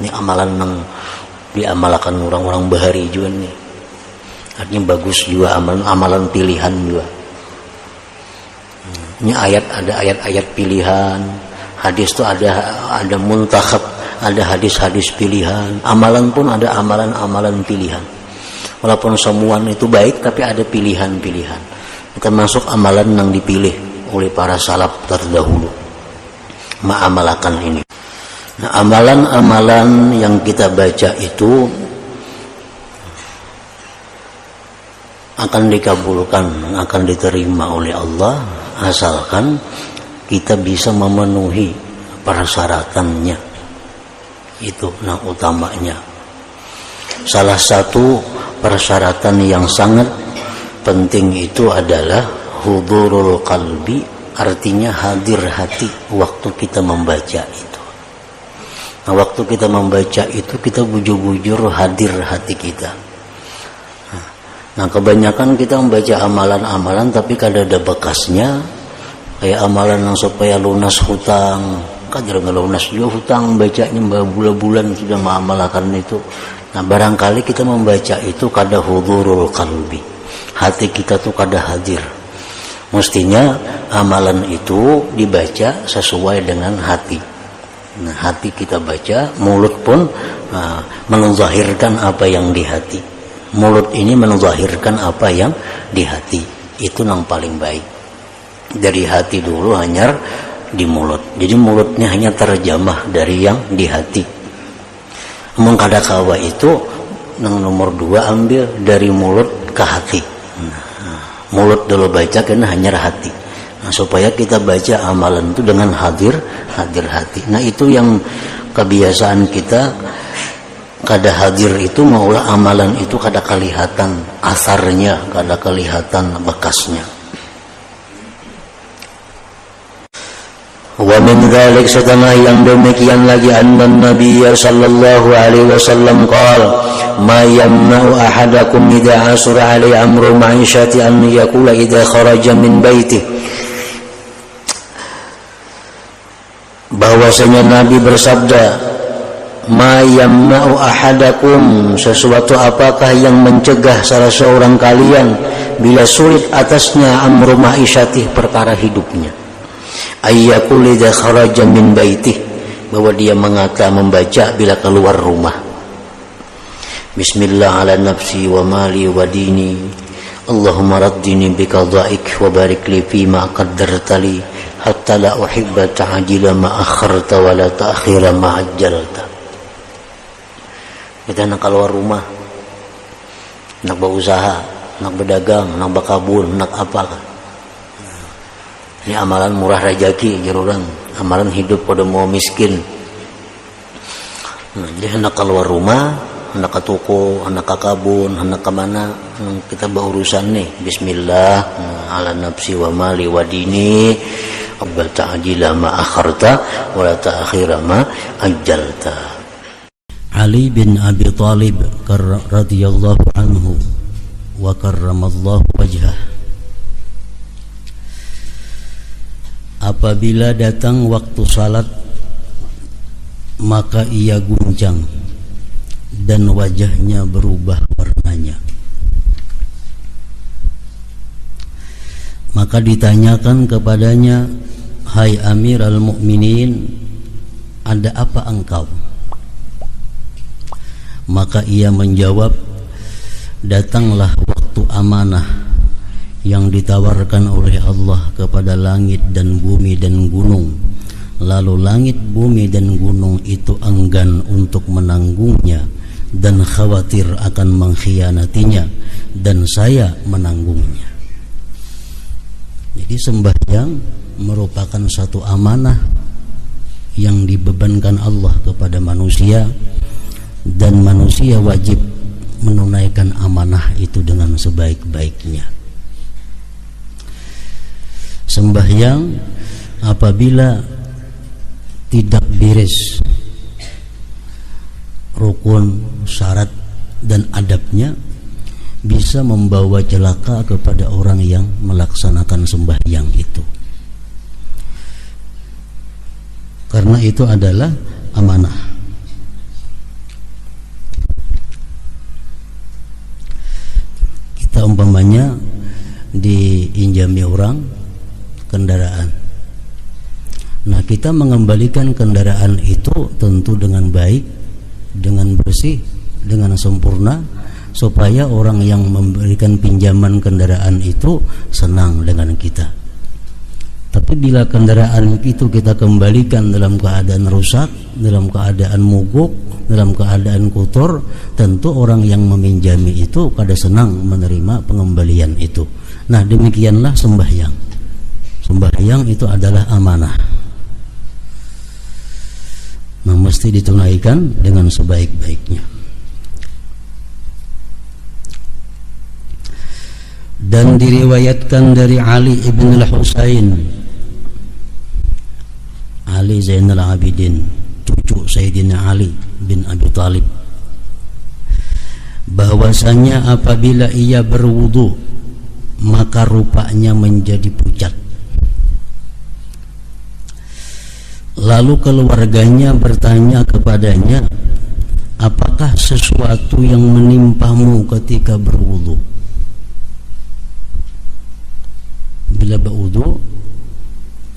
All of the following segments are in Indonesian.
Ini amalan yang diamalkan orang-orang bahari juga nih. Artinya bagus juga, amalan pilihan juga. Ini ada ayat-ayat pilihan, hadis itu ada muntakhab, ada hadis-hadis pilihan. Amalan pun ada amalan-amalan pilihan. Walaupun semua itu baik, tapi ada pilihan-pilihan. Termasuk amalan yang dipilih oleh para salaf terdahulu, mengamalkan ini. Nah, amalan-amalan yang kita baca itu akan dikabulkan, akan diterima oleh Allah, asalkan kita bisa memenuhi persyaratannya. Itu yang utamanya. Salah satu persyaratan yang sangat penting itu adalah hudurul qalbi, artinya hadir hati waktu kita membaca itu. Nah, waktu kita membaca itu kita bujur-bujur hadir hati kita. Nah, kebanyakan kita membaca amalan-amalan tapi kadang ada bekasnya, kayak amalan yang supaya lunas hutang, kadang lunas juga hutang, bacanya bulan-bulan sudah mengamalkan itu. Nah, barangkali kita membaca itu kada hudurul qalbi, hati kita tuh kada hadir. Mestinya amalan itu dibaca sesuai dengan hati. Nah, hati kita baca, mulut pun menzahirkan apa yang di hati. Mulut ini menzahirkan apa yang di hati. Itu yang paling baik. Dari hati dulu hanya di mulut. Jadi mulutnya hanya terjemah dari yang di hati. Mengkadakawa itu yang nomor 2 ambil dari mulut ke hati. Mulut dulu baca karena hanya hati. Nah, supaya kita baca amalan itu dengan hadir hati. Nah, itu yang kebiasaan kita, kada hadir itu maulah amalan itu kada kelihatan asarnya, kada kelihatan bekasnya. Wa min dzalik, setelah yang demikian lagi, anna Nabi sallallahu alaihi wasallam qala ma yamna'u ahadakum idza asura alaihi amru ma'ishati an yaqula idza kharaja min baitihi, bahwasanya Nabi bersabda, ma yamna'u ahadakum, sesuatu apakah yang mencegah salah seorang kalian bila sulit atasnya amru ma'isyatih, perkara hidupnya, ayyakul idza kharaja min baitih, bahwa dia membaca bila keluar rumah, bismillah ala nafsi wa mali wa dini, Allahumma raddini biqada'ik wa barik li fima qaddartali hatta la uhibba ta'jila ma akharta wa la ta'khira ma ajjalta. Kita nak keluar rumah, nak berusaha, nak berdagang, nak berkabun, nak apa kan. Ini amalan murah rezeki orang, amalan hidup pada mau miskin. Nah, jadi hendak keluar rumah, hendak ke toko, hendak ke kabun, hendak ke mana, kita berurusan nih. Bismillah, ala nafsi wa mali wa dini, qabla ta'jila ma akharta wa la ta'khira ma ajjalta. Ali bin Abi Thalib radhiyallahu anhu wa karramallahu wajhah, apabila datang waktu salat maka ia guncang dan wajahnya berubah warnanya. Maka ditanyakan kepadanya, hai Amirul Mukminin, ada apa engkau? Maka ia menjawab, datanglah waktu amanah yang ditawarkan oleh Allah kepada langit dan bumi dan gunung. Lalu langit, bumi dan gunung itu enggan untuk menanggungnya dan khawatir akan mengkhianatinya, dan saya menanggungnya. Jadi sembahyang merupakan satu amanah yang dibebankan Allah kepada manusia, dan manusia wajib menunaikan amanah itu dengan sebaik-baiknya. Sembahyang apabila tidak beres rukun, syarat dan adabnya, bisa membawa celaka kepada orang yang melaksanakan sembahyang itu. Karena itu adalah amanah. umpamanya diinjami orang kendaraan. Nah, kita mengembalikan kendaraan itu tentu dengan baik, dengan bersih, dengan sempurna, supaya orang yang memberikan pinjaman kendaraan itu senang dengan kita. Tapi bila kendaraan itu kita kembalikan dalam keadaan rusak, dalam keadaan mogok, dalam keadaan kotor, tentu orang yang meminjami itu kada senang menerima pengembalian itu. Nah, demikianlah sembahyang. Sembahyang itu adalah amanah. Nah, mesti ditunaikan dengan sebaik-baiknya. Dan diriwayatkan dari Ali ibn al-Husain, Ali Zainal Abidin, cucu Sayyidina Ali bin Abi Thalib, bahwasanya apabila ia berwudu maka rupanya menjadi pucat. Lalu keluarganya bertanya kepadanya, apakah sesuatu yang menimpamu ketika berwudu? Bila berwudu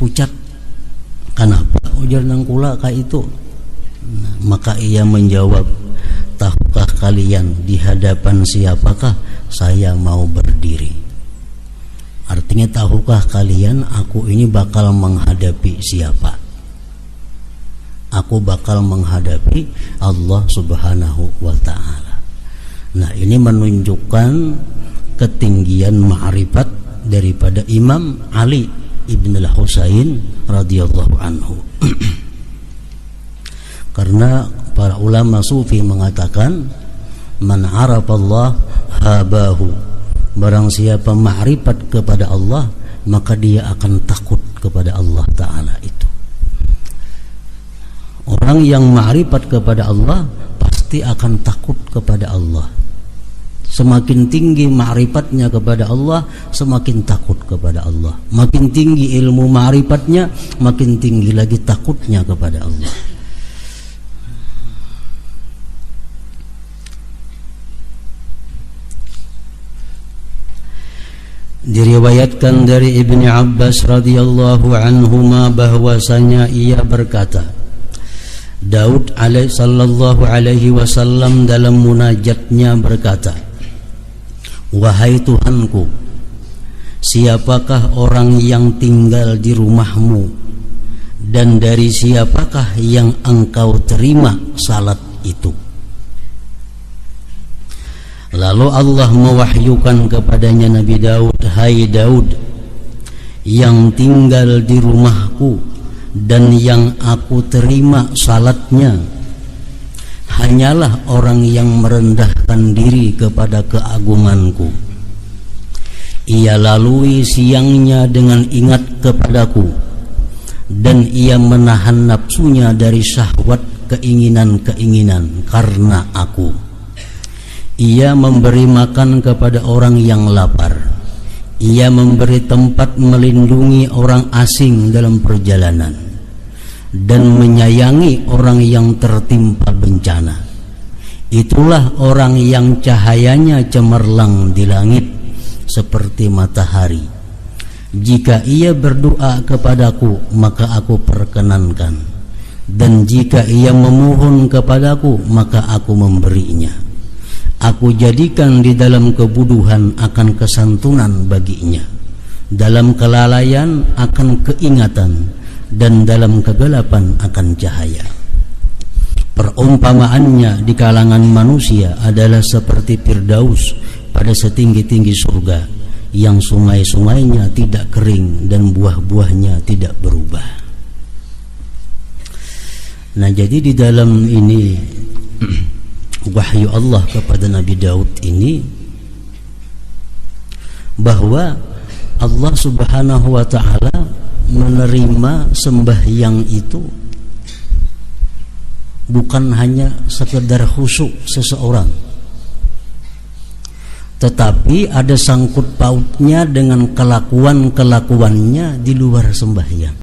pucat, kenapa? Ujar nangkula ka itu. Nah, maka ia menjawab, tahukah kalian di hadapan siapakah saya mau berdiri? Artinya, tahukah kalian aku ini bakal menghadapi siapa? Aku bakal menghadapi Allah Subhanahu wa ta'ala. Nah, ini menunjukkan ketinggian ma'rifat daripada Imam Ali ibn al-Husain radhiyallahu anhu. Karena para ulama sufi mengatakan, man arafallah habahu, barang siapa ma'rifat kepada Allah maka dia akan takut kepada Allah Ta'ala itu. Orang yang ma'rifat kepada Allah pasti akan takut kepada Allah. Semakin tinggi ma'rifatnya kepada Allah, semakin takut kepada Allah. Makin tinggi ilmu ma'rifatnya, makin tinggi lagi takutnya kepada Allah. Diriwayatkan dari Ibnu Abbas radhiyallahu anhuma bahwasanya ia berkata, Daud sallallahu alaihi wasallam dalam munajatnya berkata, wahai Tuhanku, siapakah orang yang tinggal di rumahmu, dan dari siapakah yang engkau terima salat itu? Lalu Allah mewahyukan kepadanya Nabi Daud, hai Daud, yang tinggal di rumahku dan yang aku terima salatnya hanyalah orang yang merendahkan diri kepada keagunganku. Ia lalui siangnya dengan ingat kepadaku, dan ia menahan nafsunya dari syahwat keinginan-keinginan karena aku. Ia memberi makan kepada orang yang lapar. Ia memberi tempat melindungi orang asing dalam perjalanan, dan menyayangi orang yang tertimpa bencana. Itulah orang yang cahayanya cemerlang di langit seperti matahari. Jika ia berdoa kepadaku, maka aku perkenankan, dan jika ia memohon kepadaku, maka aku memberinya. Aku jadikan di dalam kebodohan akan kesantunan baginya, dalam kelalaian akan keingatan, dan dalam kegelapan akan cahaya. Perumpamaannya di kalangan manusia adalah seperti Firdaus pada setinggi-tinggi surga, yang sungai-sungainya tidak kering dan buah-buahnya tidak berubah. Nah, jadi di dalam ini wahyu Allah kepada Nabi Daud ini, bahwa Allah Subhanahu wa ta'ala menerima sembahyang itu bukan hanya sekedar khusyuk seseorang, tetapi ada sangkut pautnya dengan kelakuan-kelakuannya di luar sembahyang.